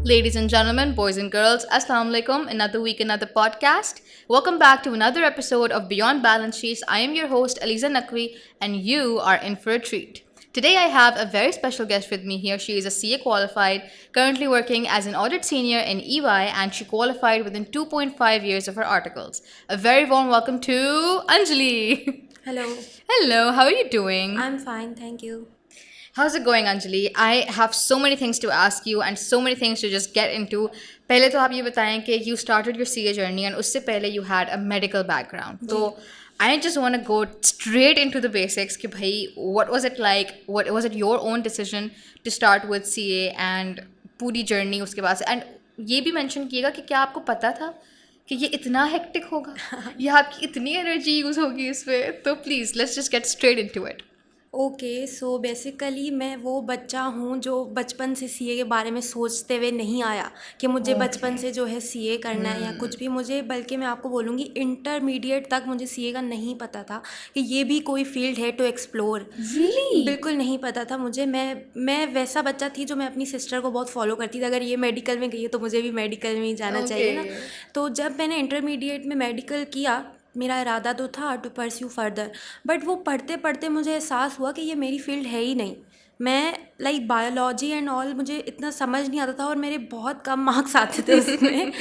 Ladies and gentlemen, boys and girls, Assalamu alaikum. Another week, another podcast. Welcome back to another episode of Beyond Balance Sheets. I am your host, Aliza Naqvi, and you are in for a treat. Today, I have a very special guest with me here. She is a CA qualified, currently working as an audit senior in EY, and she qualified within 2.5 years of her articles. A very warm welcome to Anjali. Hello. Hello, how are you doing? I'm fine, thank you. How's it going, Anjali? I have so many things to ask you and so many things to just get into. पहले तो आप ये बताएं कि you started your CA journey and उससे पहले you had a medical background. तो I just want to go straight into the basics कि भाई what was it like? What was it your own decision to start with CA and पूरी journey उसके बाद से? And ये भी mention कीजिएगा कि क्या आपको पता था कि ये इतना हेक्टिक होगा या आपकी इतनी एनर्जी यूज़ होगी इस पर? तो please let's just get straight into it. Okay, so basically मैं वो बच्चा हूँ जो बचपन से सीए के बारे में सोचते हुए नहीं आया कि मुझे बचपन से जो है सीए करना है या कुछ भी. मुझे बल्कि मैं आपको बोलूँगी इंटरमीडिएट तक मुझे सीए का नहीं पता था कि ये भी कोई फील्ड है टू एक्सप्लोर. बिल्कुल नहीं पता था मुझे. मैं वैसा बच्चा थी जो मैं अपनी सिस्टर को बहुत फॉलो करती थी. अगर ये मेडिकल में गई है तो मुझे भी मेडिकल में ही जाना चाहिए ना. तो जब मैंने इंटरमीडिएट में मेडिकल किया, मेरा इरादा तो था टू परस्यू फर्दर, बट वो पढ़ते पढ़ते मुझे एहसास हुआ कि ये मेरी फील्ड है ही नहीं. मैं लाइक बायोलॉजी एंड ऑल मुझे इतना समझ नहीं आता था और मेरे बहुत कम मार्क्स आते थे उसमें.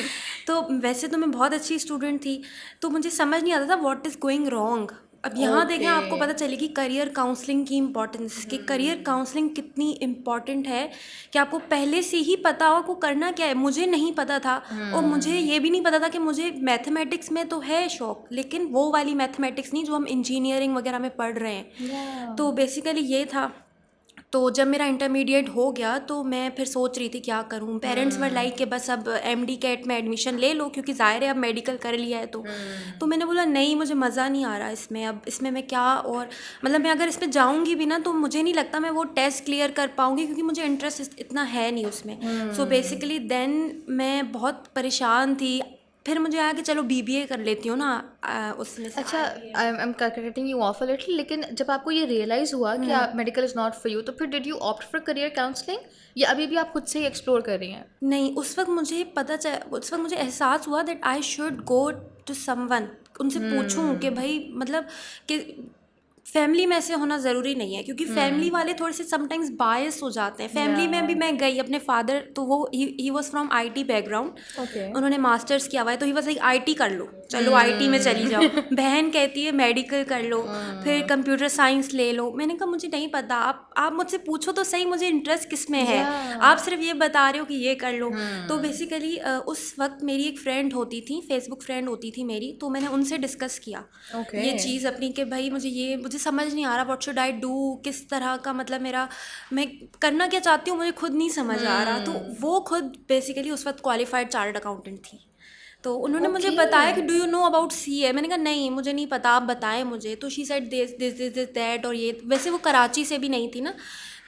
तो वैसे तो मैं बहुत अच्छी स्टूडेंट थी, तो मुझे समझ नहीं आता था व्हाट इज़ गोइंग रॉन्ग. अब यहाँ देखें आपको पता चलेगी करियर काउंसलिंग की इम्पोर्टेंस, कि करियर काउंसलिंग कितनी इम्पॉर्टेंट है कि आपको पहले से ही पता हो आपको करना क्या है. मुझे नहीं पता था और मुझे ये भी नहीं पता था कि मुझे मैथमेटिक्स में तो है शौक, लेकिन वो वाली मैथमेटिक्स नहीं जो हम इंजीनियरिंग वगैरह में पढ़ रहे हैं. तो बेसिकली ये था. तो जब मेरा इंटरमीडिएट हो गया तो मैं फिर सोच रही थी क्या करूं. पेरेंट्स वर लाइक कि बस अब एमडी कैट में एडमिशन ले लो क्योंकि ज़ाहिर है अब मेडिकल कर लिया है. तो मैंने बोला नहीं, मुझे मज़ा नहीं आ रहा इसमें. अब इसमें मैं क्या, और मतलब मैं अगर इस पर जाऊँगी भी ना तो मुझे नहीं लगता मैं वो टेस्ट क्लियर कर पाऊँगी क्योंकि मुझे इंटरेस्ट इतना है नहीं उसमें. सो बेसिकली देन मैं बहुत परेशान थी. फिर मुझे आया कि चलो बीबीए कर लेती हूँ ना उसमें से. अच्छा, I am cutting you of a little, लेकिन जब आपको ये रियलाइज़ हुआ कि आप medical is not for you, तो फिर did you opt for career counselling या अभी भी आप खुद से ही एक्सप्लोर कर रही हैं? नहीं, उस वक्त मुझे एहसास हुआ that I should go to someone. उनसे पूछूं कि भाई मतलब कि फैमिली में ऐसे होना ज़रूरी नहीं है क्योंकि फैमिली वाले थोड़े से समटाइम्स बायस हो जाते हैं. फैमिली में भी मैं गई, अपने फादर तो वो he was from IT background. उन्होंने मास्टर्स किया हुआ है तो ही वॉज लाइक आईटी कर लो, चलो आईटी में चली जाओ. बहन कहती है मेडिकल कर लो, फिर कंप्यूटर साइंस ले लो. मैंने कहा मुझे नहीं पता, आप मुझसे पूछो तो सही मुझे इंटरेस्ट किस में है. आप सिर्फ ये बता रहे हो कि ये कर लो. तो बेसिकली उस वक्त मेरी एक फ्रेंड होती थी, फेसबुक फ्रेंड होती थी मेरी, तो मैंने उनसे डिस्कस किया ये चीज़ अपनी कि भाई मुझे समझ नहीं आ रहा व्हाट शुड आई डू, किस तरह का मतलब मैं करना क्या चाहती हूँ मुझे खुद नहीं समझ आ रहा. तो वो खुद बेसिकली उस वक्त क्वालिफाइड चार्टर्ड अकाउंटेंट थी. तो उन्होंने मुझे बताया कि do you know about CA. मैंने कहा नहीं मुझे नहीं पता, आप बताएं मुझे. तो शी सेड दिस दैट. और ये वैसे वो कराची से भी नहीं थी ना.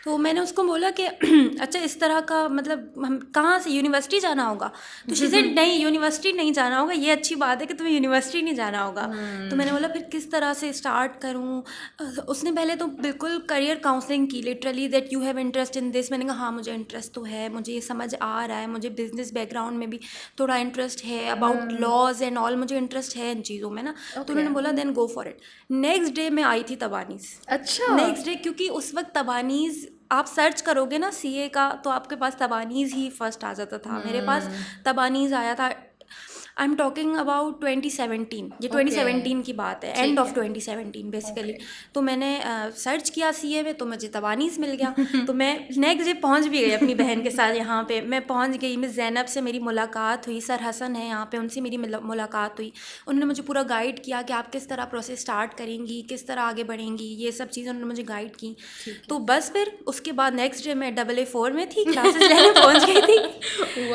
तो मैंने उसको बोला कि अच्छा इस तरह का मतलब हम कहाँ से, यूनिवर्सिटी जाना होगा? तो शी सेड नहीं यूनिवर्सिटी नहीं जाना होगा, ये अच्छी बात है कि तुम्हें यूनिवर्सिटी नहीं जाना होगा. तो मैंने बोला फिर किस तरह से स्टार्ट करूँ. उसने पहले तो बिल्कुल करियर काउंसलिंग की, literally that you have interest in this. मैंने कहा हाँ मुझे इंटरेस्ट तो है, मुझे ये समझ आ रहा है, मुझे बिजनेस बैकग्राउंड में भी थोड़ा इंटरेस्ट है, अबाउट लॉज एंड ऑल मुझे इंटरेस्ट है इन चीज़ों में ना. तो उन्होंने बोला then go for it. Next day मैं आई थी तबानीज़. अच्छा, नेक्स्ट डे, क्योंकि उस वक्त तबानीज़ आप सर्च करोगे ना सीए का तो आपके पास तबानीज़ ही फर्स्ट आ जाता था. मेरे पास तबानीज़ आया था. I am talking about 2017. ये 2017 की बात है, एंड ऑफ 2017 बेसिकली. तो मैंने सर्च किया सीए में तो मुझे तबानीज़ मिल गया. तो मैं नेक्स्ट डे पहुंच भी गई अपनी बहन के साथ यहाँ पे. मैं पहुंच गई, मिस ज़ैनब से मेरी मुलाकात हुई, सर हसन है यहाँ पे, उनसे मेरी मुलाकात हुई. उन्होंने मुझे पूरा गाइड किया कि आप किस तरह प्रोसेस स्टार्ट करेंगी, किस तरह आगे बढ़ेंगी, ये सब चीज़ें उन्होंने मुझे गाइड की. तो बस फिर उसके बाद नेक्स्ट डे मैं AA4 में थी, क्लासेस लेने पहुँच गई थी.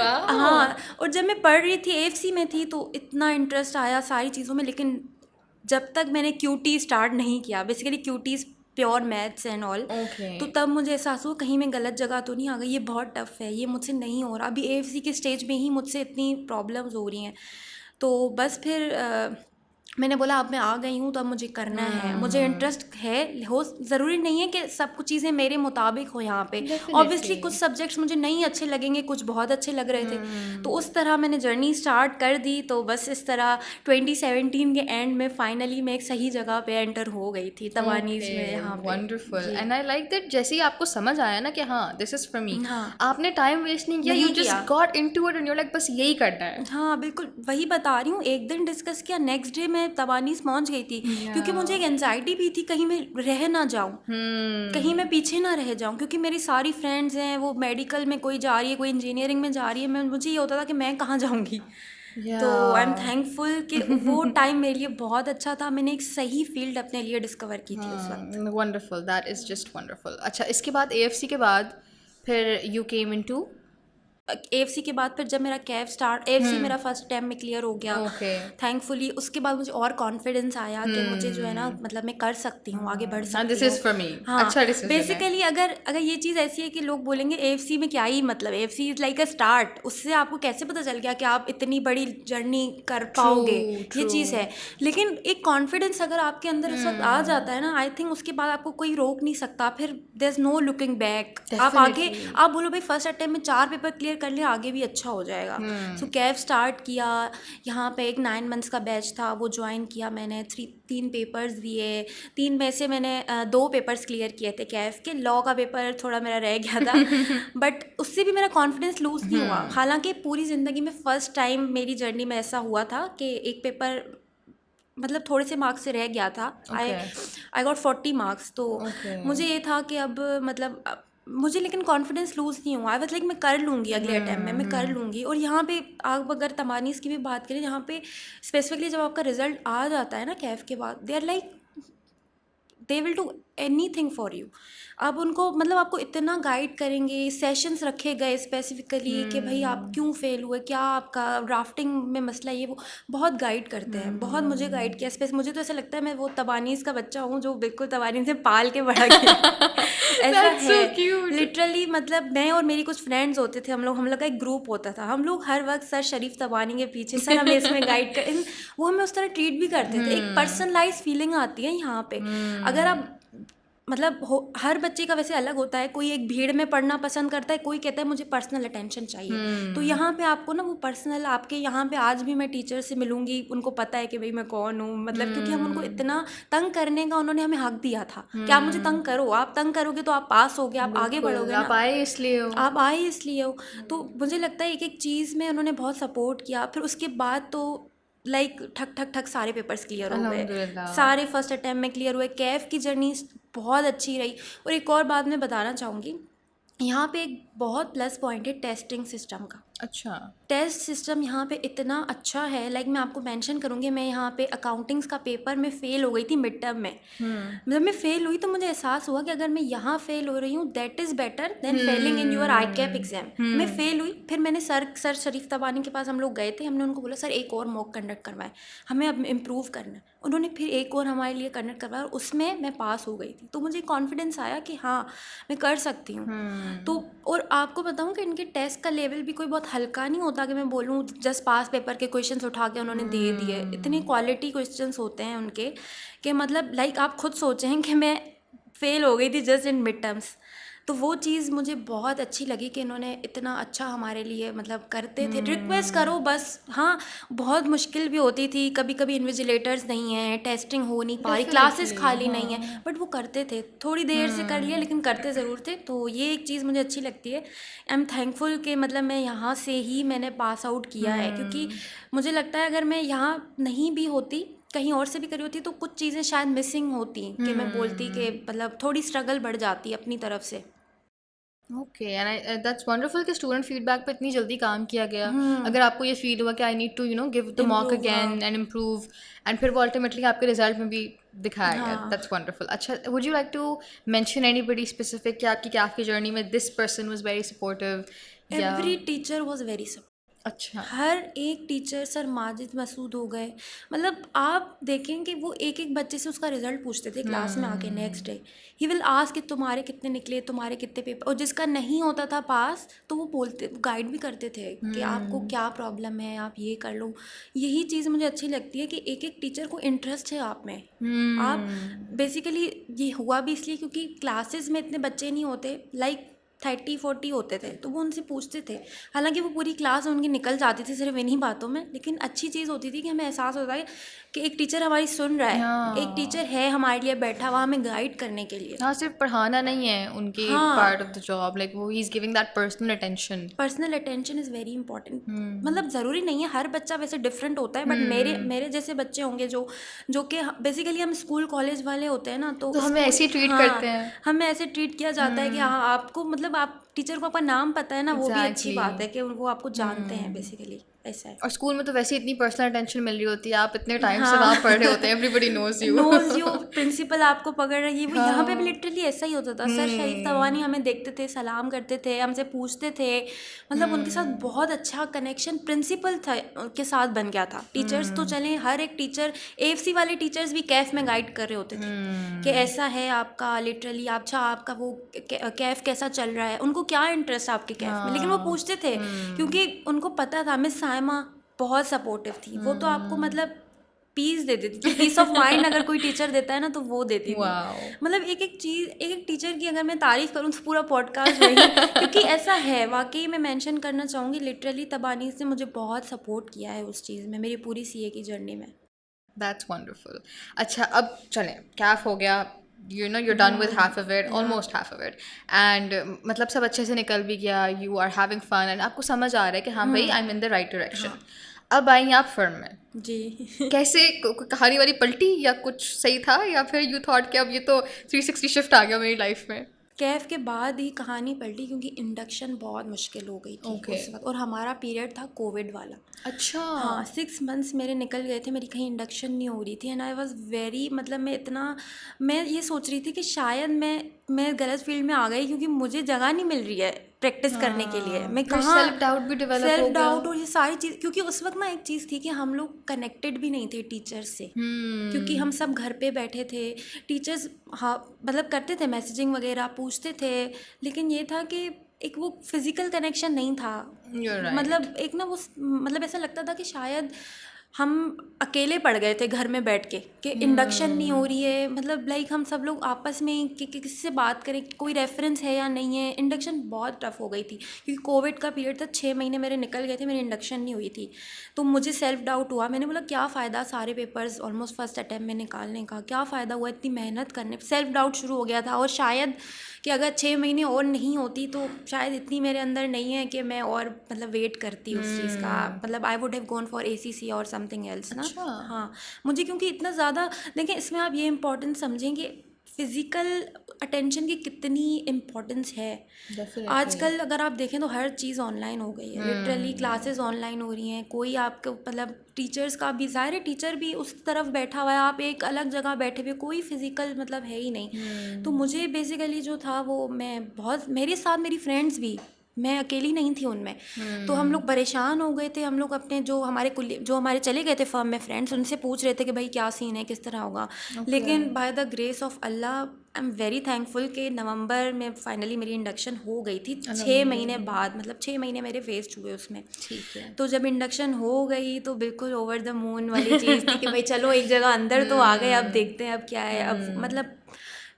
हाँ, और जब मैं पढ़ रही थी AFC में थी तो इतना इंटरेस्ट आया सारी चीज़ों में. लेकिन जब तक मैंने QT स्टार्ट नहीं किया, basically QT pure maths and all, तो तब मुझे एहसास हुआ कहीं मैं गलत जगह तो नहीं आ गई, ये बहुत टफ है, ये मुझसे नहीं हो रहा. अभी AFC के स्टेज में ही मुझसे इतनी प्रॉब्लम्स हो रही हैं. तो बस फिर मैंने बोला अब मैं आ गई हूँ तो अब मुझे करना है, मुझे इंटरेस्ट है, हो ज़रूरी नहीं है कि सब कुछ चीज़ें मेरे मुताबिक हो यहाँ पे। ऑब्वियसली कुछ सब्जेक्ट्स मुझे नहीं अच्छे लगेंगे, कुछ बहुत अच्छे लग रहे थे, तो उस तरह मैंने जर्नी स्टार्ट कर दी। तो बस इस तरह 2017 के एंड में फाइनली मैं एक सही जगह पे एंटर हो गई थी, तवानीज़ में यहाँ पे। Wonderful. And I like that जैसे ही आपको समझ आया ना कि हाँ दिस इज फॉर मी, हाँ। आपने टाइम वेस्ट नहीं किया, नहीं यू जस्ट किया। Got into it and you like बस यही करना है। हाँ बिल्कुल, वही बता रही हूँ, एक दिन डिस्कस किया, नेक्स्ट डे मैं तवानीस पहुँच गई थी। क्योंकि मुझे एक एंजाइटी भी थी कहीं मैं रह ना जाऊँ, कहीं मैं पीछे ना रह जाऊँ, क्योंकि मेरी सारी फ्रेंड्स हैं वो मेडिकल में, कोई जा रही है, कोई इंजीनियरिंग में जा रही है, मुझे ये होता था कि मैं कहाँ जाऊँगी। तो आई एम थैंकफुल कि वो टाइम मेरे लिए बहुत अच्छा था, मैंने एक सही फील्ड अपने लिए डिस्कवर की थी उस वक्त। Wonderful, that is just wonderful. अच्छा, इसके बाद AFC के बाद फिर यू केम इनटू AFC के बाद फिर जब मेरा कैफ स्टार्ट, AFC मेरा फर्स्ट अटेम्प्ट में क्लियर हो गया थैंकफुली। उसके बाद मुझे और कॉन्फिडेंस आया कि मुझे जो है ना, मतलब मैं कर सकती हूँ, आगे बढ़ सकती हूँ। This is for me. हाँ, अच्छा डिसीजन है। बेसिकली अगर ये चीज़ ऐसी है कि लोग बोलेंगे AFC में क्या ही मतलब, AFC is like a start, उससे आपको कैसे पता चल गया कि आप इतनी बड़ी जर्नी कर पाओगे, ये चीज़ है। लेकिन एक कॉन्फिडेंस अगर आपके अंदर इस वक्त आ जाता है ना, आई थिंक उसके बाद आपको कोई रोक नहीं सकता, फिर there is no looking back. आप आगे, आप बोलो भाई फर्स्ट अटेम्प्ट में 4 पेपर क्लियर कर लिया, आगे भी अच्छा हो जाएगा। सो कैफ स्टार्ट किया, यहाँ पे एक 9 मंथ्स का बैच था, वो ज्वाइन किया मैंने, 3 पेपर्स दिए, 3 में से मैंने 2 पेपर्स क्लियर किए थे कैफ के। लॉ का पेपर थोड़ा मेरा रह गया था बट उससे भी मेरा कॉन्फिडेंस लूज़ नहीं हुआ। हालांकि पूरी ज़िंदगी में फ़र्स्ट टाइम मेरी जर्नी में ऐसा हुआ था कि एक पेपर मतलब थोड़े से मार्क्स से रह गया था। I got 40 marks. तो मुझे ये था कि अब मतलब मुझे लेकिन कॉन्फिडेंस लूज़ नहीं हुआ। आई वाज लाइक मैं कर लूँगी, अगले अटैम्प्ट में मैं कर लूँगी। और यहाँ पे आप अगर तमानीस की भी बात करें, यहाँ पे स्पेसिफिकली जब आपका रिजल्ट आ जाता है ना कैफ के बाद, they are like they will do anything for you. अब उनको मतलब आपको इतना गाइड करेंगे, सेशंस रखे गए स्पेसिफिकली कि भाई आप क्यों फेल हुए, क्या आपका ड्राफ्टिंग में मसला, ये वो बहुत गाइड करते हैं। बहुत मुझे गाइड किया। स्पेस मुझे तो ऐसा लगता है मैं वो तबानीस का बच्चा हूँ जो बिल्कुल तबानीस से पाल के बड़ा किया ऐसा है लिटरली। मतलब मैं और मेरी कुछ फ्रेंड्स होते थे, हम लोग का एक ग्रुप होता था, हम लोग हर वक्त सर शरीफ तबानी के पीछे, सर हमें इसमें गाइड कर, वो हमें उस तरह ट्रीट भी करते थे। एक पर्सनलाइज फीलिंग आती है यहाँ पे। अगर आप मतलब हर बच्चे का वैसे अलग होता है, कोई एक भीड़ में पढ़ना पसंद करता है, कोई कहता है मुझे पर्सनल अटेंशन चाहिए। तो यहाँ पे आपको ना वो पर्सनल, आपके यहाँ पे आज भी मैं टीचर से मिलूंगी, उनको पता है कि भाई मैं कौन हूँ, मतलब क्योंकि हम उनको इतना तंग करने का उन्होंने हमें हक दिया था कि आप मुझे तंग करो, आप तंग करोगे तो आप पास होगे, आप आगे बढ़ोगे ना, आप आए इसलिए हो, आप आए इसलिए हो। तो मुझे लगता है एक एक चीज़ में उन्होंने बहुत सपोर्ट किया। फिर उसके बाद तो लाइक ठक ठक ठक सारे पेपर्स क्लियर हो गए, सारे फर्स्ट अटैम्प्ट में क्लियर हुए। कैफ की जर्नी बहुत अच्छी रही। और एक और बात मैं बताना चाहूँगी, यहाँ पे एक बहुत प्लस पॉइंट है टेस्टिंग सिस्टम का। अच्छा, टेस्ट सिस्टम यहाँ पे इतना अच्छा है, लाइक मैं आपको मेंशन करूँगी, मैं यहाँ पे अकाउंटिंग्स का पेपर में फ़ेल हो गई थी मिड टर्म में। जब मैं फ़ेल हुई तो मुझे एहसास हुआ कि अगर मैं यहाँ फ़ेल हो रही हूँ that is better than Fehling in your ICAP exam. मैं फ़ेल हुई, फिर मैंने सर शरीफ तबानी के पास हम लोग गए थे, हमने उनको बोला सर एक और मॉक कंडक्ट करवाएं, हमें अब इम्प्रूव करना है। उन्होंने फिर एक और हमारे लिए कंडक्ट करवाया और उसमें मैं पास हो गई थी। तो मुझे कॉन्फिडेंस आया कि हाँ मैं कर सकती हूँ। तो और आपको बताऊँ कि इनके टेस्ट का लेवल भी कोई बहुत हल्का नहीं होता कि मैं बोलूँ जस्ट पास पेपर के क्वेश्चंस उठा के उन्होंने दे दिए। इतने क्वालिटी क्वेश्चंस होते हैं उनके कि मतलब लाइक आप खुद सोचें कि मैं फेल हो गई थी जस्ट इन मिड टर्म्स। तो वो चीज़ मुझे बहुत अच्छी लगी कि इन्होंने इतना अच्छा हमारे लिए मतलब करते थे। रिक्वेस्ट करो बस। हाँ बहुत मुश्किल भी होती थी, कभी कभी इन्विजिलेटर्स नहीं है, टेस्टिंग हो नहीं पा रही, क्लासेस खाली नहीं है, बट वो करते थे। थोड़ी देर से कर लिया लेकिन करते ज़रूर थे। तो ये एक चीज़ मुझे अच्छी लगती है। आई एम थैंकफुल कि मतलब मैं यहाँ से ही मैंने पास आउट किया है, क्योंकि मुझे लगता है अगर मैं यहाँ नहीं भी होती, कहीं और से भी करी होती, तो कुछ चीज़ें शायद मिसिंग होती कि मैं बोलती कि मतलब थोड़ी स्ट्रगल बढ़ जाती अपनी तरफ से। ओके, एंड दैट्स वंडरफुल कि स्टूडेंट फीडबैक पे इतनी जल्दी काम किया गया। अगर आपको ये फील हुआ कि I need to give the mock again and improve, and फिर वो अल्टीमेटली आपके रिजल्ट में भी दिखाया गया, दैट्स वंडरफुल। अच्छा, would you like to mention anybody specific कि आपकी कैफ की जर्नी में this person was very supportive? Every teacher was very supportive. अच्छा। हर एक टीचर, सर माजिद मसूद हो गए, मतलब आप देखेंगे वो एक एक बच्चे से उसका रिजल्ट पूछते थे क्लास में आके next day. He will ask कि तुम्हारे कितने निकले, तुम्हारे कितने पेपर, और जिसका नहीं होता था पास तो वो बोलते, गाइड भी करते थे कि आपको क्या प्रॉब्लम है, आप ये कर लो। यही चीज़ मुझे अच्छी लगती है कि एक एक टीचर को इंटरेस्ट है आप में। आप बेसिकली, ये हुआ भी इसलिए क्योंकि क्लासेस में इतने बच्चे नहीं होते, लाइक 30-40 होते थे, तो वो उनसे पूछते थे। हालांकि वो पूरी क्लास उनकी निकल जाती थी सिर्फ इन्हीं बातों में, लेकिन अच्छी चीज़ होती थी कि हमें एहसास होता है कि एक टीचर हमारी सुन रहा है, एक टीचर है हमारे लिए बैठा हुआ हमें गाइड करने के लिए। हाँ, सिर्फ पढ़ाना नहीं है उनकी part of the job, like वो he is giving that personal attention. Personal attention is very important. मतलब ज़रूरी नहीं है, हर बच्चा वैसे डिफरेंट होता है, बट मेरे जैसे बच्चे होंगे जो कि बेसिकली हम स्कूल कॉलेज वाले होते हैं ना, तो हमें ऐसे ही ट्रीट करते हैं। हमें ऐसे ट्रीट किया जाता है कि हाँ आपको, मतलब आप टीचर को आपका नाम पता है ना, वो भी अच्छी बात है कि वो आपको जानते हैं, बेसिकली ऐसा है। और स्कूल में तो वैसे इतनी पर्सनल अटेंशन मिल रही होती है, आप इतने टाइम से वहाँ पढ़ रहे होते हैं, एवरीबडी नोज यू, प्रिंसिपल आपको पकड़ रही है। वो यहाँ पे भी लिटरली ऐसा ही होता था। सर शरीफ तवानी हमें देखते थे, सलाम करते थे, हमसे पूछते थे, मतलब उनके साथ बहुत अच्छा कनेक्शन प्रिंसिपल था के साथ बन गया था। टीचर्स तो चले, हर एक टीचर, एएफसी वाले टीचर्स भी कैफ में गाइड कर रहे होते थे कि ऐसा है आपका, लिटरली अच्छा आपका वो कैफ कैसा चल रहा है, उनको क्या इंटरेस्ट है आपके कैफ में, लेकिन वो पूछते थे क्योंकि उनको पता था। मिस साइमा बहुत सपोर्टिव थी, वो तो आपको मतलब पीस दे देती थी, पीस ऑफ माइंड अगर कोई टीचर देता है ना तो वो देती थी। मतलब एक एक चीज़, एक एक टीचर की अगर मैं तारीफ करूँ तो पूरा पॉडकास्ट वही क्योंकि ऐसा है वाकई। मैं मेंशन करना चाहूँगी, लिटरली तबानीस ने मुझे बहुत सपोर्ट किया है उस चीज़ में, मेरी पूरी सीए की जर्नी में। That's wonderful. अच्छा, अब चलें, कैफ हो गया, you know you're done with half of it, almost half of it, and मतलब सब अच्छे से निकल भी गया, you are having fun and आपको समझ आ रहा है कि हाँ भाई I'm in the right direction। अब आई आप फर्म में जी कैसे कहानी वाली पलटी, या कुछ सही था, या फिर यू थॉट कि अब ये तो 360 शिफ्ट आ गया मेरी लाइफ में? कैफ के बाद ही कहानी पलटी क्योंकि इंडक्शन बहुत मुश्किल हो गई थी उस वक्त, और हमारा पीरियड था कोविड वाला। अच्छा। हाँ, 6 मंथ्स मेरे निकल गए थे, मेरी कहीं इंडक्शन नहीं हो रही थी, एंड आई वाज वेरी, मतलब मैं ये सोच रही थी कि शायद मैं गलत फील्ड में आ गई क्योंकि मुझे जगह नहीं मिल रही है प्रैक्टिस करने के लिए। मैं कहाँ, सेल्फ डाउट भी डेवलप हो गया। सेल्फ डाउट और ये सारी चीज़, क्योंकि उस वक्त ना एक चीज़ थी कि हम लोग कनेक्टेड भी नहीं थे टीचर्स से, क्योंकि हम सब घर पे बैठे थे। टीचर्स हाँ मतलब करते थे मैसेजिंग वगैरह, पूछते थे, लेकिन ये था कि एक वो फिज़िकल कनेक्शन नहीं था। मतलब एक ना वो, मतलब ऐसा लगता था कि शायद हम अकेले पड़ गए थे घर में बैठ के कि इंडक्शन नहीं हो रही है, मतलब लाइक हम सब लोग आपस में किससे बात करें, कोई रेफरेंस है या नहीं है। इंडक्शन बहुत टफ हो गई थी क्योंकि कोविड का पीरियड था, 6 महीने मेरे निकल गए थे, मेरी इंडक्शन नहीं हुई थी। तो मुझे सेल्फ डाउट हुआ, मैंने बोला क्या फ़ायदा सारे पेपर्स ऑलमोस्ट फर्स्ट अटैम्प्ट में निकालने का, क्या फ़ायदा हुआ इतनी मेहनत करने। सेल्फ डाउट शुरू हो गया था, और शायद कि अगर 6 महीने और नहीं होती तो शायद इतनी मेरे अंदर नहीं है कि मैं और मतलब वेट करती उस चीज़ का, मतलब I would have gone for ACC और समथिंग एल्स ना। हाँ, मुझे क्योंकि इतना ज़्यादा, देखिए इसमें आप ये इम्पोर्टेंस समझेंगे फिज़िकल अटेंशन की कितनी इम्पोर्टेंस है। आजकल अगर आप देखें तो हर चीज़ ऑनलाइन हो गई है, लिटरली क्लासेस ऑनलाइन हो रही हैं। कोई आपको मतलब टीचर्स का भी, ज़ाहिर है टीचर भी उस तरफ बैठा हुआ है, आप एक अलग जगह बैठे हुए, कोई फिज़िकल मतलब है ही नहीं। तो मुझे बेसिकली जो था वो, मैं बहुत, मेरे साथ मेरी फ्रेंड्स भी, मैं अकेली नहीं थी उनमें। तो हम लोग परेशान हो गए थे, हम लोग अपने जो हमारे चले गए थे फर्म में फ्रेंड्स, उनसे पूछ रहे थे कि भाई क्या सीन है, किस तरह होगा। लेकिन by the grace of Allah I am very thankful कि नवंबर में फाइनली मेरी इंडक्शन हो गई थी, 6 महीने बाद, मतलब 6 महीने मेरे वेस्ट हुए उसमें। ठीक है। तो जब इंडक्शन हो गई तो बिल्कुल ओवर द मून वाली चीज़ थी कि भाई चलो एक जगह अंदर तो आ गए, अब देखते हैं अब क्या है। अब मतलब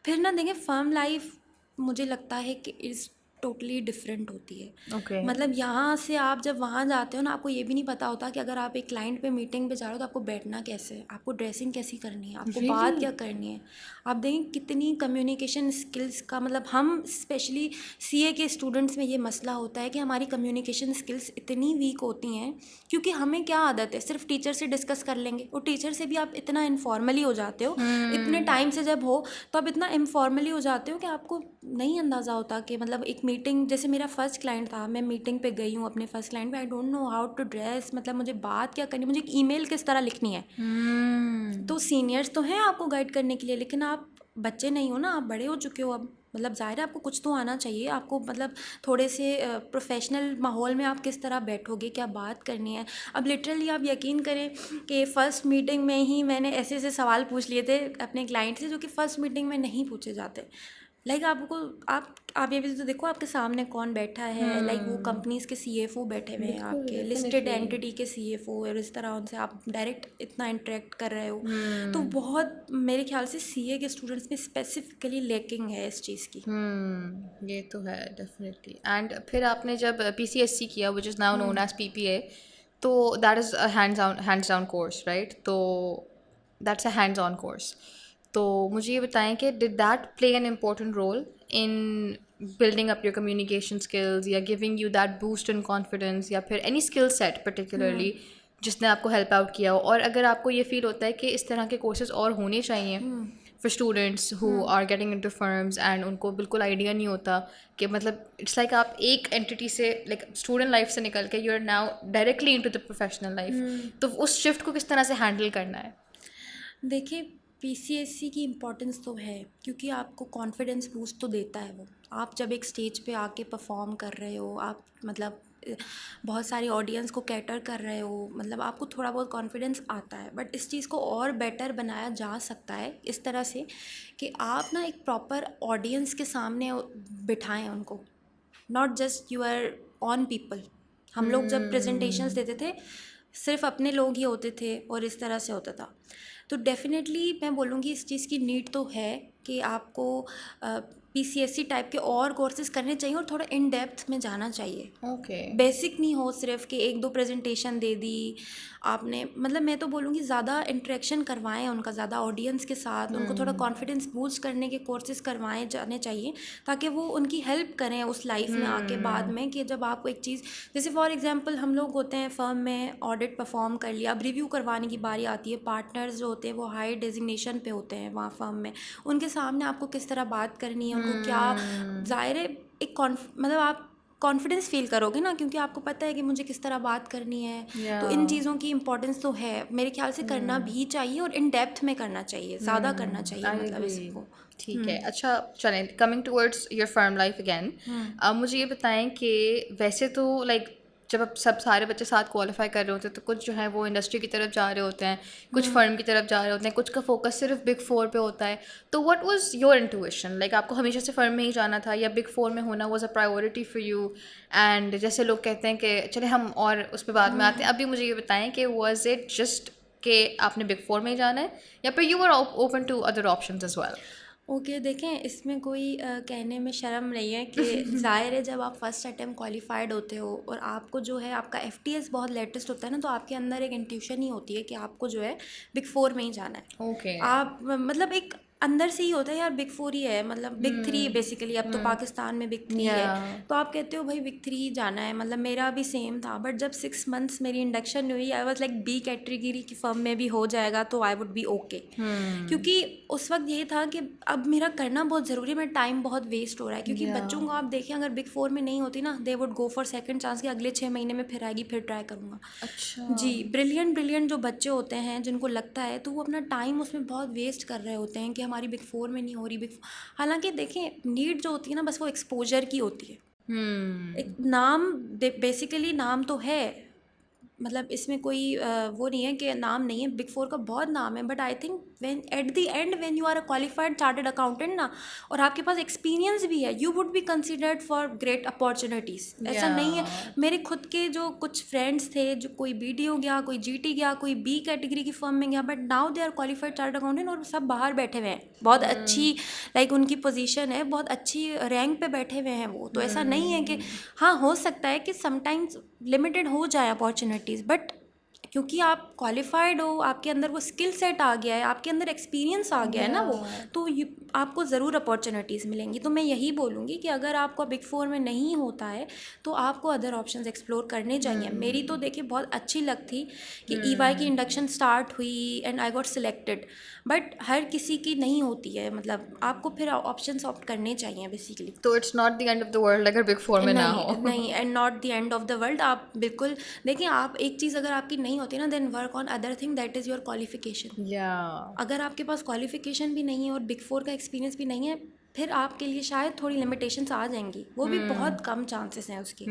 फिर ना देखें, फर्म लाइफ मुझे लगता है कि इज़ टोटली डिफरेंट होती है। मतलब यहाँ से आप जब वहाँ जाते हो ना, आपको ये भी नहीं पता होता कि अगर आप एक क्लाइंट पे मीटिंग पे जा रहे हो तो आपको बैठना कैसे है, आपको ड्रेसिंग कैसी करनी है, आपको बात क्या करनी है। आप देखें कितनी कम्युनिकेशन स्किल्स का, मतलब हम स्पेशली सीए के स्टूडेंट्स में ये मसला होता है कि हमारी कम्युनिकेशन स्किल्स इतनी वीक होती हैं, क्योंकि हमें क्या आदत है, सिर्फ टीचर से डिस्कस कर लेंगे, और टीचर से भी आप इतना इनफॉर्मली हो जाते हो, इतने टाइम से जब हो तो आप इतना इनफॉर्मली हो जाते हो कि आपको नहीं अंदाज़ा होता कि मतलब एक मीटिंग, जैसे मेरा फर्स्ट क्लाइंट था, मैं मीटिंग पे गई हूँ अपने फर्स्ट क्लाइंट पे, I don't know how to dress, मतलब मुझे बात क्या करनी, मुझे एक ईमेल किस तरह लिखनी है। तो सीनियर्स तो हैं आपको गाइड करने के लिए, लेकिन आप बच्चे नहीं हो ना, आप बड़े हो चुके हो अब, मतलब ज़ाहिर है आपको कुछ तो आना चाहिए आपको, मतलब थोड़े से प्रोफेशनल माहौल में आप किस तरह बैठोगे, क्या बात करनी है। अब लिटरली आप यकीन करें कि फ़र्स्ट मीटिंग में ही मैंने ऐसे ऐसे सवाल पूछ लिए थे अपने क्लाइंट से जो कि फ़र्स्ट मीटिंग में नहीं पूछे जाते। लाइक आपको आप ये भी तो देखो आपके सामने कौन बैठा है, लाइक वो कंपनीज़ के सीएफओ बैठे हुए हैं, बिल्कुल, आपके लिस्टेड एंटिटी के सीएफओ, और इस तरह उनसे आप डायरेक्ट इतना इंटरेक्ट कर रहे हो। तो बहुत मेरे ख्याल से सीए के स्टूडेंट्स में स्पेसिफिकली लैकिंग है इस चीज़ की। ये तो है डेफिनेटली। एंड फिर आपने जब पीसीएससी किया which is now known as PPA, तो that is a hands down course, right? तो that's a hands on course. तो मुझे ये बताएं कि did that play an important role in building up your communication skills या giving you that boost in confidence, या फिर एनी स्किल सेट पर्टिकुलरली जिसने आपको हेल्प आउट किया हो? और अगर आपको ये फील होता है कि इस तरह के कोर्सेज और होने चाहिए for students who are getting into firms and उनको बिल्कुल आइडिया नहीं होता कि मतलब इट्स लाइक आप एक एंटिटी से लाइक स्टूडेंट लाइफ से निकल के you are now directly into the professional life, तो उस शिफ्ट को किस तरह से हैंडल करना है? देखिए, पीसीएससी की इम्पोर्टेंस तो है क्योंकि आपको कॉन्फिडेंस बूस्ट तो देता है वो। आप जब एक स्टेज पे आके परफॉर्म कर रहे हो, आप मतलब बहुत सारी ऑडियंस को कैटर कर रहे हो, मतलब आपको थोड़ा बहुत कॉन्फिडेंस आता है। बट इस चीज़ को और बेटर बनाया जा सकता है इस तरह से कि आप ना एक प्रॉपर ऑडियंस के सामने बिठाएं उनको, not just you are on people. हम लोग जब प्रेजेंटेशंस देते थे सिर्फ अपने लोग ही होते थे और इस तरह से होता था। तो डेफिनेटली मैं बोलूँगी इस चीज़ की नीड तो है कि आपको पीसीएससी टाइप के और कोर्सेज करने चाहिए और थोड़ा इन डेप्थ में जाना चाहिए। ओके। बेसिक नहीं हो सिर्फ कि एक दो प्रेजेंटेशन दे दी आपने, मतलब मैं तो बोलूँगी ज़्यादा इंटरेक्शन करवाएं उनका, ज़्यादा ऑडियंस के साथ उनको थोड़ा कॉन्फिडेंस बूस्ट करने के कोर्सेज करवाएं जाने चाहिए ताकि वो उनकी हेल्प करें उस लाइफ में आके बाद में। कि जब आपको एक चीज़, जैसे फॉर एग्जांपल हम लोग होते हैं फर्म में, ऑडिट परफॉर्म कर लिया, अब रिव्यू करवाने की बारी आती है, पार्टनर्स जो होते हैं वो हाई डेजिग्नेशन पे होते हैं वहाँ फर्म में, उनके सामने आपको किस तरह बात करनी है, उनको क्या, ज़ाहिर है एक मतलब आप कॉन्फिडेंस फील करोगे ना, क्योंकि आपको पता है कि मुझे किस तरह बात करनी है। तो इन चीज़ों की इंपॉर्टेंस तो है मेरे ख्याल से, करना भी चाहिए और इन डेप्थ में करना चाहिए, ज़्यादा करना चाहिए मतलब इसको। ठीक है। अच्छा चलें, coming towards your firm life again, मुझे ये बताएं कि वैसे तो लाइक जब अब सब सारे बच्चे साथ क्वालिफाई कर रहे होते हैं तो कुछ जो है वो इंडस्ट्री की तरफ जा रहे होते हैं, कुछ फर्म की तरफ जा रहे होते हैं, कुछ का फोकस सिर्फ बिग फोर पे होता है। तो what was your intuition, like आपको हमेशा से फर्म में ही जाना था या बिग फोर में होना was a priority for you? And जैसे लोग कहते हैं कि चले हम और उस पर बाद में आते हैं, अभी मुझे ये बताएं कि वाज इट जस्ट कि आपने बिग फोर में ही जाना है या फिर you are open to other options as well? Okay, देखें इसमें कोई कहने में शर्म नहीं है कि ज़ाहिर है जब आप फर्स्ट अटेम्प्ट क्वालिफाइड होते हो और आपको जो है आपका एफटीएस बहुत लेटेस्ट होता है ना, तो आपके अंदर एक इंट्यूशन ही होती है कि आपको जो है बिग फोर में ही जाना है। ओके। आप मतलब एक अंदर से ही होता है यार बिग फोर ही है, मतलब बिग थ्री बेसिकली, अब तो पाकिस्तान में बिग थ्री है, तो आप कहते हो भाई बिग थ्री ही जाना है। मतलब मेरा भी सेम था, बट जब 6 मंथ्स मेरी इंडक्शन हुई I was like B category की फर्म में भी हो जाएगा तो आई वुड बी ओके। क्योंकि उस वक्त ये था कि अब मेरा करना बहुत ज़रूरी है, मेरा टाइम बहुत वेस्ट हो रहा है। क्योंकि बच्चों को आप देखें अगर बिग फोर में नहीं होती ना, they would go for second chance कि अगले 6 महीने में फिर आएगी फिर ट्राई करूँगा। अच्छा। जी, ब्रिलियंट जो बच्चे होते हैं जिनको लगता है, तो वो अपना टाइम उसमें बहुत वेस्ट कर रहे होते हैं कि हमारी बिग फोर में नहीं हो रही हालांकि देखें नीड जो होती है ना बस वो एक्सपोजर की होती है। एक नाम, बेसिकली नाम तो है, मतलब इसमें कोई वो नहीं है कि नाम नहीं है, बिग फोर का बहुत नाम है। But I think when at the end when you are a qualified chartered accountant ना, और आपके पास एक्सपीरियंस भी है, you would be considered for great opportunities. ऐसा नहीं है, मेरे खुद के जो कुछ फ्रेंड्स थे, जो कोई BDO गया, कोई GT गया, कोई B कैटेगरी की फर्म में गया, but now they are qualified chartered accountant और सब बाहर बैठे हुए हैं, बहुत अच्छी लाइक उनकी पोजीशन है, बहुत अच्छी रैंक पे बैठे हुए हैं वो। तो ऐसा नहीं है कि, हाँ हो सकता है कि समटाइम्स लिमिटेड हो जाए अपॉर्चुनिटीज़, बट क्योंकि आप क्वालिफाइड हो, आपके अंदर वो स्किल सेट आ गया है, आपके अंदर एक्सपीरियंस आ गया है ना वो, तो आपको ज़रूर अपॉर्चुनिटीज़ मिलेंगी। तो मैं यही बोलूँगी कि अगर आपको बिग फोर में नहीं होता है तो आपको अदर ऑप्शंस एक्सप्लोर करने चाहिए। मेरी तो देखिए बहुत अच्छी लक थी कि EY की इंडक्शन स्टार्ट हुई and I got selected, but हर किसी की नहीं होती है, मतलब आपको फिर ऑप्शंस ऑप्ट करने चाहिए बेसिकली। तो it's not the end of the world अगर बिग फोर में ना हो। नहीं, and not the end of the world. आप बिल्कुल देखिए, आप एक चीज़ अगर आपकी नहीं होती है ना, then work on other thing, that is your qualification. या अगर आपके पास क्वालिफिकेशन भी नहीं है और बिग फोर का एक्सपीरियंस भी नहीं है, फिर आपके लिए शायद थोड़ी लिमिटेशंस आ जाएंगी, वो भी बहुत कम चांसेस हैं उसके।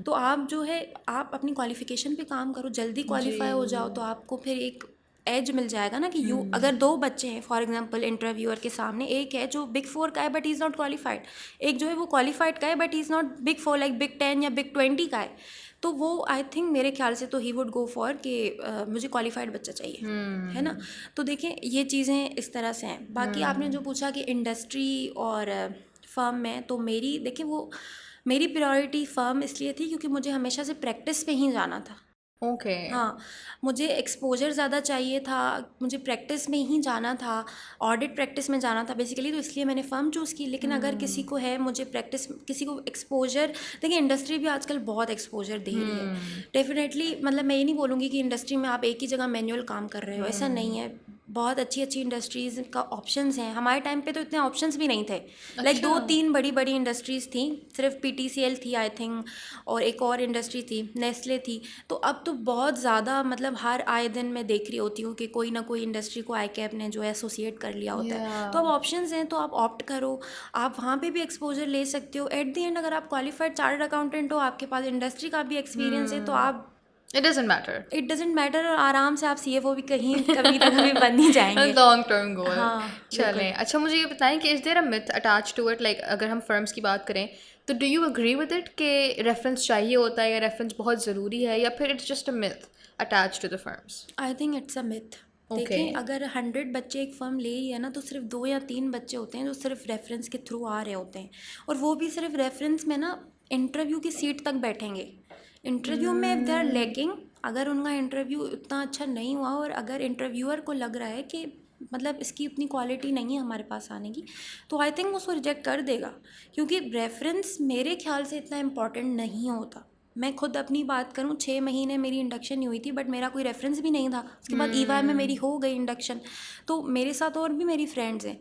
तो आप जो है, आप अपनी क्वालिफिकेशन पे काम करो, जल्दी क्वालिफाई हो जाओ, तो आपको फिर एक एज मिल जाएगा ना कि यू, अगर दो बच्चे हैं फॉर एग्जांपल इंटरव्यूअर के सामने, एक है जो बिग फोर का है but he is not qualified, एक जो है वो क्वालिफाइड का है but he is not big four like big 10 या बिग 20 का है, तो वो आई थिंक मेरे ख्याल से तो ही वुड गो फॉर कि मुझे क्वालिफाइड बच्चा चाहिए, है ना। तो देखें ये चीज़ें इस तरह से हैं। बाकी आपने जो पूछा कि इंडस्ट्री और फर्म में, तो मेरी देखिए वो मेरी प्रायोरिटी फर्म इसलिए थी क्योंकि मुझे हमेशा से प्रैक्टिस पे ही जाना था। ओके हाँ, मुझे एक्सपोजर ज़्यादा चाहिए था, मुझे प्रैक्टिस में ही जाना था, ऑडिट प्रैक्टिस में जाना था बेसिकली, तो इसलिए मैंने फर्म चूज़ की। लेकिन अगर किसी को है मुझे प्रैक्टिस, किसी को एक्सपोजर, देखिए इंडस्ट्री भी आजकल बहुत एक्सपोजर दे रही है डेफिनेटली। मतलब मैं ये नहीं बोलूँगी कि इंडस्ट्री में आप एक ही जगह मैनुअल काम कर रहे हो, ऐसा नहीं है। बहुत अच्छी अच्छी इंडस्ट्रीज़ का ऑप्शंस हैं। हमारे टाइम पे तो इतने ऑप्शंस भी नहीं थे। लाइक 2-3 बड़ी बड़ी इंडस्ट्रीज़ थी, सिर्फ PTCL थी आई थिंक, और एक और इंडस्ट्री थी नेस्ले थी। तो अब तो बहुत ज़्यादा, मतलब हर आए दिन मैं देख रही होती हूँ कि कोई ना कोई इंडस्ट्री को ICAP ने जो है एसोसिएट कर लिया होता है। तो अब ऑप्शंस हैं, तो आप ऑप्ट करो, आप वहाँ पे भी एक्सपोजर ले सकते हो। एट द एंड अगर आप क्वालिफाइड चार्टर्ड अकाउंटेंट हो, आपके पास इंडस्ट्री का भी एक्सपीरियंस है, तो आप it doesn't matter, it doesn't matter, और आराम से आप CFO भी कहीं कभी ना कभी बन ही जाएंगे। Long term goal. हाँ, चलें, अच्छा मुझे ये बताएं कि is there a myth attach to it, like अगर हम फर्म्स की बात करें तो do you agree with it कि रेफरेंस चाहिए होता है या रेफरेंस बहुत ज़रूरी है, या फिर it's just a myth attach to the firms? I think it's a myth. देखें अगर 100 बच्चे एक फर्म ले रही है ना, तो सिर्फ 2 या 3 बच्चे होते हैं जो सिर्फ रेफरेंस के थ्रू आ रहे होते हैं, और वो भी सिर्फ रेफरेंस में ना इंटरव्यू की सीट तक बैठेंगे। इंटरव्यू में इफ़ दे आर लैकिंग, अगर उनका इंटरव्यू उतना अच्छा नहीं हुआ और अगर इंटरव्यूअर को लग रहा है कि मतलब इसकी उतनी क्वालिटी नहीं है हमारे पास आने की, तो आई थिंक उसको रिजेक्ट कर देगा, क्योंकि रेफरेंस मेरे ख्याल से इतना इम्पॉर्टेंट नहीं होता। मैं खुद अपनी बात करूँ, 6 महीने मेरी इंडक्शन नहीं हुई थी, बट मेरा कोई रेफरेंस भी नहीं था। उसके बाद EY में मेरी हो गई इंडक्शन। तो मेरे साथ और भी मेरी फ्रेंड्स हैं।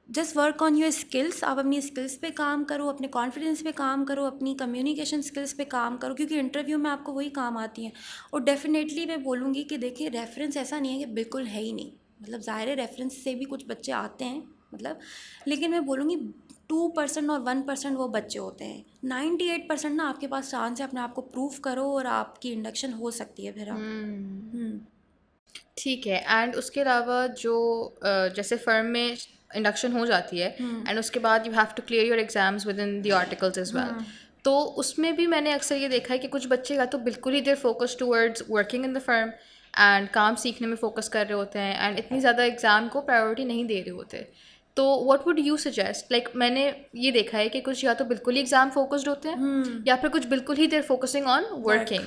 Just work on your skills, आप अपनी स्किल्स पे काम करो, अपने कॉन्फिडेंस पे काम करो, अपनी कम्युनिकेशन स्किल्स पे काम करो, क्योंकि इंटरव्यू में आपको वही काम आती हैं। और डेफिनेटली मैं बोलूँगी कि देखिए रेफरेंस ऐसा नहीं है कि बिल्कुल है ही नहीं, मतलब ज़ाहिर है रेफरेंस से भी कुछ बच्चे आते हैं, मतलब, लेकिन मैं बोलूँगी 2% और 1% वो बच्चे होते हैं। 98% ना आपके पास चांस है, अपने आप को प्रूव करो और आपकी इंडक्शन हो सकती है फिर आप। ठीक है। एंड उसके अलावा जो जैसे फर्म में इंडक्शन हो जाती है एंड उसके बाद you have to clear your exams within the articles as well, तो उसमें भी मैंने अक्सर ये देखा है कि कुछ बच्चे का तो बिल्कुल ही there focus towards working in the firm and काम सीखने में फोकस कर रहे होते हैं एंड इतनी ज़्यादा एग्ज़ाम को प्रायोरिटी नहीं दे रहे होते। तो what would you suggest, like मैंने ये देखा है कि कुछ या तो बिल्कुल ही एग्ज़ाम फोकस्ड होते हैं या फिर कुछ बिल्कुल ही देर फोकसिंग ऑन वर्किंग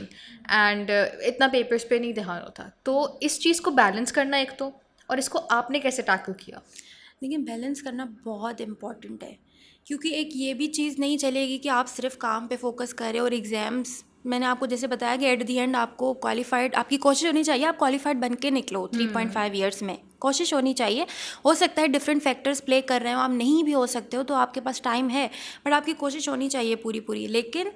एंड इतना पेपर्स पे नहीं ध्यान होता। तो इस चीज़ को बैलेंस करना एक तो, और इसको आपने कैसे टैकल किया? लेकिन बैलेंस करना बहुत इम्पॉर्टेंट है, क्योंकि एक ये भी चीज़ नहीं चलेगी कि आप सिर्फ काम पे फोकस करें और एग्ज़ाम्स, मैंने आपको जैसे बताया कि एट दी एंड आपको क्वालिफाइड, आपकी कोशिश होनी चाहिए आप क्वालिफाइड बन के निकलो 3.5 ईयर्स में, कोशिश होनी चाहिए। हो सकता है डिफरेंट फैक्टर्स प्ले कर रहे हो, आप नहीं भी हो सकते हो, तो आपके पास टाइम है, बट आपकी कोशिश होनी चाहिए पूरी पूरी। लेकिन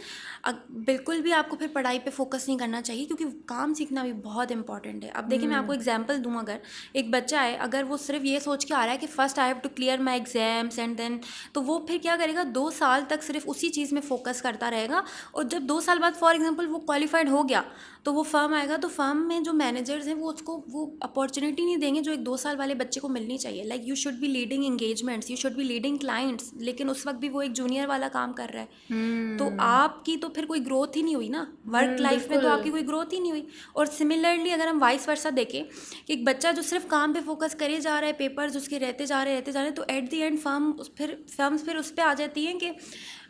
बिल्कुल भी आपको फिर पढ़ाई पे फोकस नहीं करना चाहिए, क्योंकि काम सीखना भी बहुत इंपॉर्टेंट है। अब देखिए मैं आपको एग्जांपल दूं, अगर एक बच्चा है, अगर वो सिर्फ ये सोच के आ रहा है कि first I have to clear my exams and then, तो वो फिर क्या करेगा, 2 साल तक सिर्फ उसी चीज़ में फोकस करता रहेगा, और जब 2 साल बाद फॉर एग्जाम्पल वो क्वालिफाइड हो गया, तो वो फर्म आएगा, तो फर्म में जो मैनेजर्स हैं वो उसको वो अपॉर्चुनिटी नहीं देंगे जो एक 2 साल वाले बच्चे को मिलनी चाहिए। Like you should be leading engagements, you should be leading clients, लेकिन उस वक्त भी वो एक जूनियर वाला काम कर रहा है, तो आपकी तो फिर कोई ग्रोथ ही नहीं हुई ना, वर्क लाइफ में तो आपकी कोई ग्रोथ ही नहीं हुई। और सिमिलरली अगर हम वाइस वर्सा देखें कि एक बच्चा जो सिर्फ काम पे फोकस करे जा रहा है, पेपर्स उसके रहते जा रहे हैं, तो एट द एंड फर्म्स फिर उस पर आ जाती हैं कि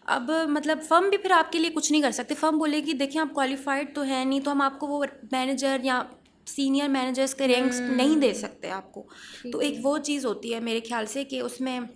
अब मतलब फर्म भी फिर आपके लिए कुछ नहीं कर सकते। फर्म बोलेगी देखिए आप क्वालिफाइड तो है नहीं, तो हम आपको वो मैनेजर या सीनियर मैनेजर्स के रैंक्स नहीं दे सकते आपको। तो एक वो चीज़ होती है मेरे ख्याल से कि उसमें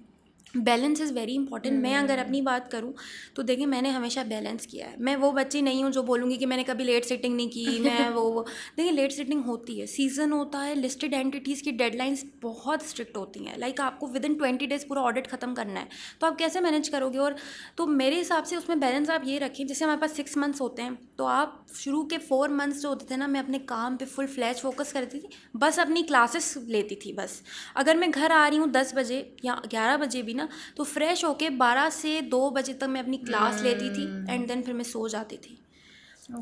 बैलेंस इज़ वेरी इंपॉर्टेंट। मैं अगर अपनी बात करूँ तो देखिए मैंने हमेशा बैलेंस किया है। मैं वो बच्ची नहीं हूँ जो बोलूँगी कि मैंने कभी लेट सिटिंग नहीं की, मैं वो देखिए लेट सिटिंग होती है, सीज़न होता है, लिस्टेड एंटिटीज़ की डेडलाइंस बहुत स्ट्रिक्ट होती हैं। लाइक आपको विद इन 20 डेज़ पूरा ऑडिट ख़त्म करना है, तो आप कैसे मैनेज करोगे? और तो मेरे हिसाब से उसमें बैलेंस आप ये रखें, जैसे हमारे पास 6 मंथ्स होते हैं तो आप शुरू के 4 मंथ्स जो होते थे ना, मैं अपने काम पे फुल फ्लैश फोकस करती थी, बस अपनी क्लासेस लेती थी बस। अगर मैं घर आ रही हूँ 10 बजे या 11 बजे भी ना, तो फ्रेश होके 12 से 2 बजे तक मैं अपनी क्लास लेती थी एंड देन फिर मैं सो जाती थी।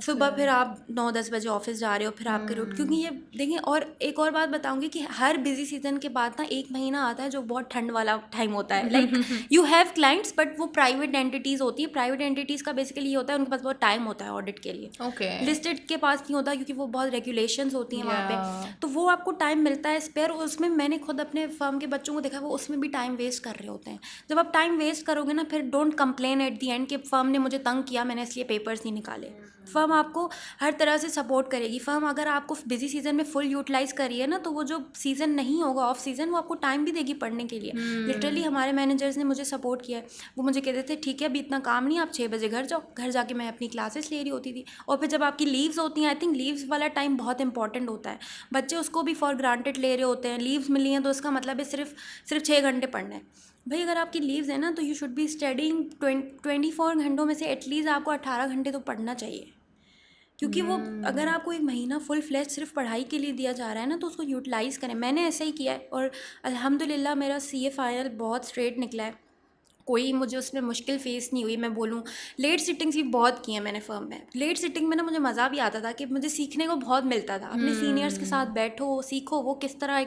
सुबह फिर आप 9-10 बजे ऑफिस जा रहे हो, फिर आपके रूट, क्योंकि ये देखिए, और एक और बात बताऊंगी कि हर बिजी सीजन के बाद ना एक महीना आता है जो बहुत ठंड वाला टाइम होता है। Like you have clients but वो प्राइवेट एंटिटीज़ होती है। प्राइवेट एंटिटीज़ का बेसिकली ये होता है, उनके पास बहुत टाइम होता है ऑडिट के लिए। ओके। लिस्टेड के पास नहीं होता क्योंकि वो बहुत रेगुलेशंस होती हैं वहाँ Yeah. पे, तो वो आपको टाइम मिलता है स्पेयर। उसमें मैंने खुद अपने फर्म के बच्चों को देखा, वो उसमें भी टाइम वेस्ट कर रहे होते हैं। जब आप टाइम वेस्ट करोगे ना, फिर don't complain at the and कि फर्म ने मुझे तंग किया, मैंने इसलिए पेपर्स नहीं निकाले। फर्म आपको हर तरह से सपोर्ट करेगी। फर्म अगर आपको बिजी सीजन में फुल यूटिलाइज करी है ना, तो वो जो सीज़न नहीं होगा ऑफ सीज़न, वो आपको टाइम भी देगी पढ़ने के लिए। लिटरली हमारे मैनेजर्स ने मुझे सपोर्ट किया है। वो मुझे कहते थे ठीक है अभी इतना काम नहीं, आप 6 बजे घर जाओ। घर जाके मैं अपनी क्लासेस ले रही होती थी। और फिर जब आपकी लीव्स होती हैं, आई थिंक लीव्स वाला टाइम बहुत इंपॉर्टेंट होता है। बच्चे उसको भी फॉर ग्रांटेड ले रहे होते हैं। लीव्स मिली हैं तो इसका मतलब है सिर्फ 6 घंटे पढ़ना है। भाई अगर आपकी लीव्स है ना, तो यू शुड बी स्टडिंग 24 घंटों में से एटलीस्ट आपको 18 घंटे तो पढ़ना चाहिए। क्योंकि वो अगर आपको एक महीना फुल फ्लैश सिर्फ पढ़ाई के लिए दिया जा रहा है ना, तो उसको यूटिलाइज़ करें। मैंने ऐसा ही किया है और अल्हम्दुलिल्लाह मेरा सीए फाइनल बहुत स्ट्रेट निकला है। कोई मुझे उसमें मुश्किल फेस नहीं हुई। मैं बोलूँ लेट सिटिंग्स भी बहुत की हैं मैंने फर्म में। लेट सिटिंग में ना मुझे मज़ा भी आता था कि मुझे सीखने को बहुत मिलता था। अपने सीनियर्स के साथ बैठो, सीखो वो किस तरह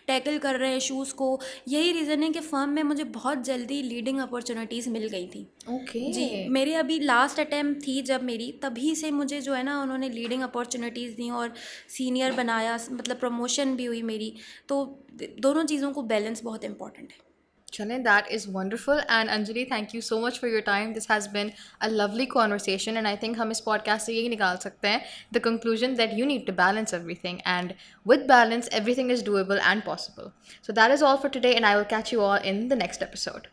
टैकल कर रहे हैं इशूज़ को। यही रीज़न है कि फ़र्म में मुझे बहुत जल्दी लीडिंग अपॉर्चुनिटीज़ मिल गई थी। ओके। जी, मेरे अभी लास्ट अटेम्प्ट थी जब मेरी, तभी से मुझे जो है ना उन्होंने लीडिंग अपॉर्चुनिटीज़ दी और सीनियर बनाया, मतलब प्रमोशन भी हुई मेरी। तो दोनों चीज़ों को बैलेंस बहुत इंपॉर्टेंट है। Chale, that is wonderful. And Anjali, thank you so much for your time. This has been a lovely conversation. And I think हम इस podcast से यही निकाल सकते हैं the conclusion that you need to balance everything. And with balance, everything is doable and possible. So that is all for today. And I will catch you all in the next episode.